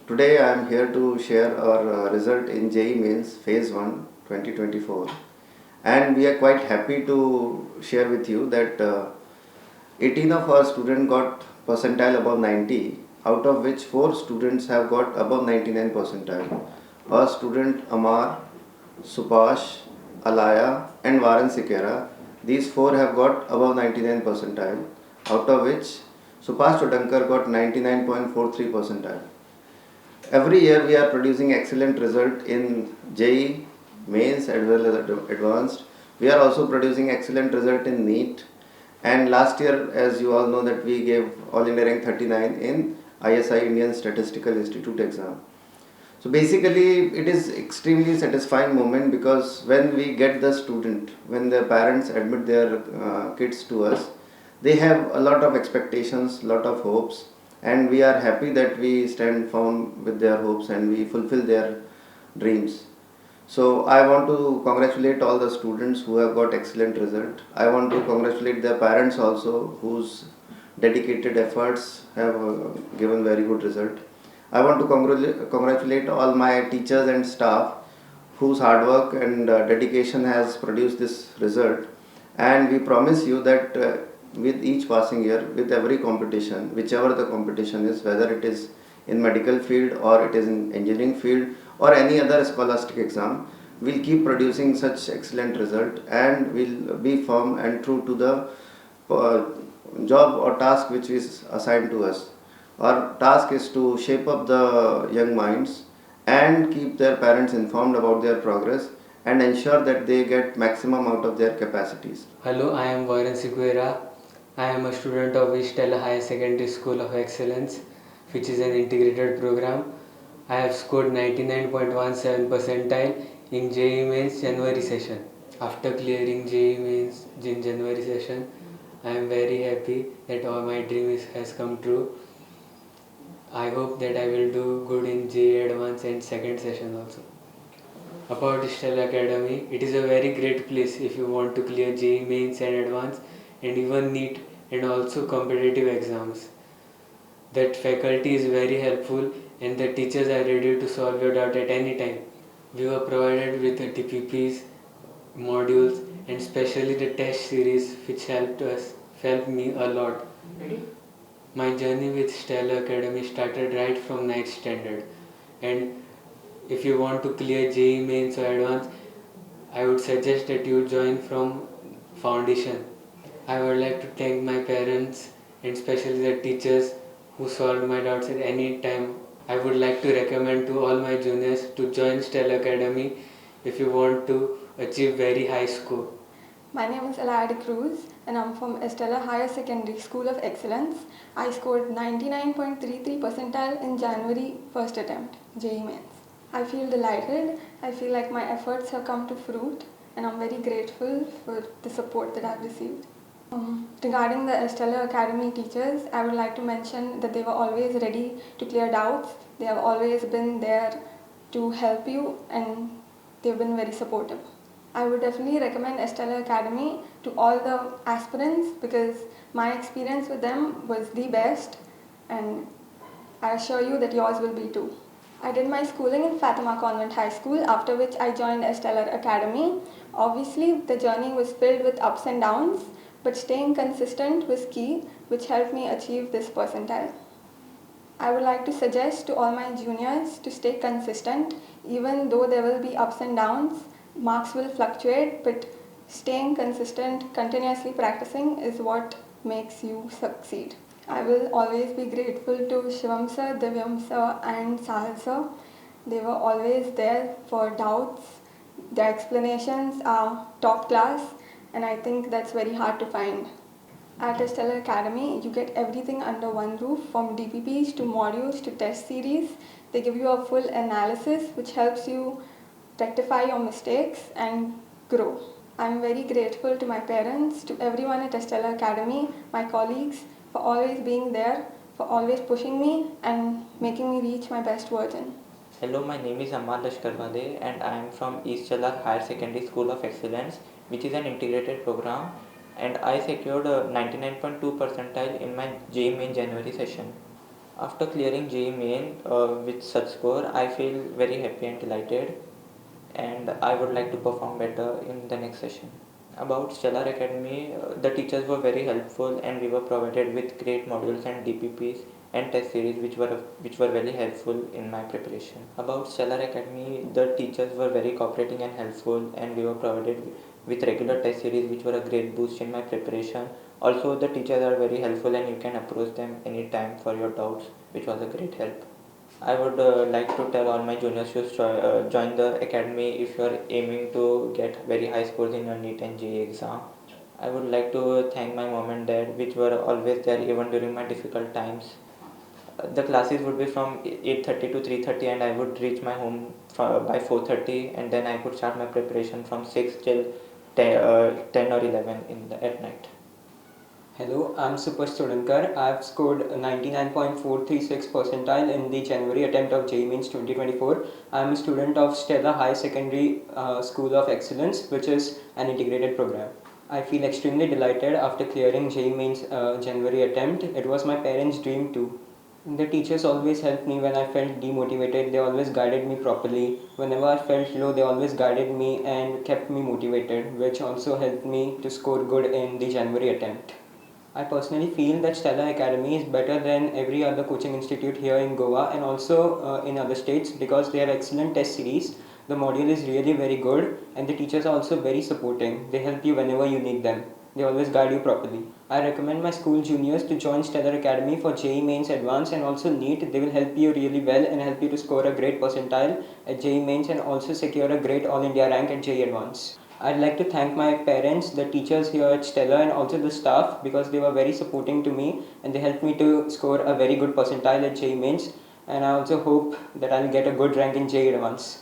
Today I am here to share our result in JEE Mains Phase 1 2024, and we are quite happy to share with you that 18 of our students got percentile above 90, out of which 4 students have got above 99 percentile. Our student Amar, Supash, Alaya and Varan Sikera, these 4 have got above 99 percentile, out of which Supash Chodankar got 99.43 percentile. Every year we are producing excellent result in JEE, mains as well as advanced. We are also producing excellent result in NEET. And last year, as you all know, that we gave All India rank 39 in ISI Indian Statistical Institute exam. So basically, it is extremely satisfying moment because when we get the student, when their parents admit their kids to us, they have a lot of expectations, lot of hopes, and we are happy that we stand firm with their hopes and we fulfill their dreams. So I want to congratulate all the students who have got excellent result. I want to congratulate their parents also whose dedicated efforts have given very good result. I want to congratulate all my teachers and staff whose hard work and dedication has produced this result, and we promise you that with each passing year, with every competition, whichever the competition is, whether it is in medical field or it is in engineering field or any other scholastic exam, we'll keep producing such excellent result and we'll be firm and true to the job or task which is assigned to us. Our task is to shape up the young minds and keep their parents informed about their progress and ensure that they get maximum out of their capacities. Hello, I am Varan Sikera. I am a student of Estellar'S Higher Secondary School of Excellence, which is an integrated program. I have scored 99.17 percentile in JEE Mains January session. After clearing JEE Mains in January session, I am very happy that all my dreams has come true. I hope that I will do good in JEE Advanced and second session also. About Estellar Academy, it is a very great place if you want to clear JEE Mains and Advanced and even NEET and also competitive exams. That faculty is very helpful and the teachers are ready to solve your doubt at any time. We were provided with the TPPs, modules and especially the test series which helped me a lot. My journey with Stellar Academy started right from 9th standard, and if you want to clear JEE Mains or Advanced, I would suggest that you join from Foundation. I would like to thank my parents and especially the teachers who solved my doubts at any time. I would like to recommend to all my juniors to join Stellar Academy if you want to achieve very high score. My name is Estellar'S and I'm from Estellar'S Higher Secondary School of Excellence. I scored 99.33 percentile in January first attempt, JEE Mains. I feel delighted. I feel like my efforts have come to fruit and I'm very grateful for the support that I've received. Regarding the Estellar Academy teachers, I would like to mention that they were always ready to clear doubts. They have always been there to help you and they've been very supportive. I would definitely recommend Estellar Academy to all the aspirants because my experience with them was the best and I assure you that yours will be too. I did my schooling in Fatima Convent High School, after which I joined Estellar Academy. Obviously, the journey was filled with ups and downs, but staying consistent was key, which helped me achieve this percentile. I would like to suggest to all my juniors to stay consistent, even though there will be ups and downs. Marks will fluctuate, but staying consistent, continuously practicing is what makes you succeed. I will always be grateful to Shivam sir, Divyam sir and Sahil sir. They were always there for doubts. Their explanations are top class and I think that's very hard to find. At Estellar Academy, you get everything under one roof, from DPPs to modules to test series. They give you a full analysis which helps you rectify your mistakes and grow. I'm very grateful to my parents, to everyone at Estellar Academy, my colleagues, for always being there, for always pushing me and making me reach my best version. Hello, my name is Amar Lashkarwade and I am from Estellar'S Higher Secondary School of Excellence, which is an integrated program, and I secured a 99.2 percentile in my JEE Main January session. After clearing JEE Main with such score, I feel very happy and delighted, and I would like to perform better in the next session. About Stellar Academy, the teachers were very helpful, and we were provided with great modules and DPPs and test series which were very helpful in my preparation. About Stellar Academy, the teachers were very cooperating and helpful, and we were provided with regular test series which were a great boost in my preparation. Also, the teachers are very helpful, and you can approach them anytime for your doubts, which was a great help. I would like to tell all my juniors to join the academy if you are aiming to get very high scores in your NEET and JEE exam. I would like to thank my mom and dad, which were always there even during my difficult times. The classes would be from 8:30 to 3:30, and I would reach my home by 4:30, and then I could start my preparation from 6 till 10 or 11 at night. Hello, I'm Super Studankar. I've scored 99.436 percentile in the January attempt of JEE Mains 2024. I'm a student of Stella Higher Secondary School of Excellence, which is an integrated program. I feel extremely delighted after clearing JEE Mains January attempt. It was my parents' dream too. The teachers always helped me when I felt demotivated. They always guided me properly. Whenever I felt low, they always guided me and kept me motivated, which also helped me to score good in the January attempt. I personally feel that Stella Academy is better than every other coaching institute here in Goa and also in other states because they have excellent test series. The module is really very good and the teachers are also very supporting. They help you whenever you need them. They always guide you properly. I recommend my school juniors to join Stellar Academy for JEE Mains Advanced and also NEET. They will help you really well and help you to score a great percentile at JEE Mains and also secure a great All India rank at JEE Advanced. I'd like to thank my parents, the teachers here at Stella and also the staff because they were very supporting to me and they helped me to score a very good percentile at JEE Mains and I also hope that I'll get a good rank in JEE Advanced.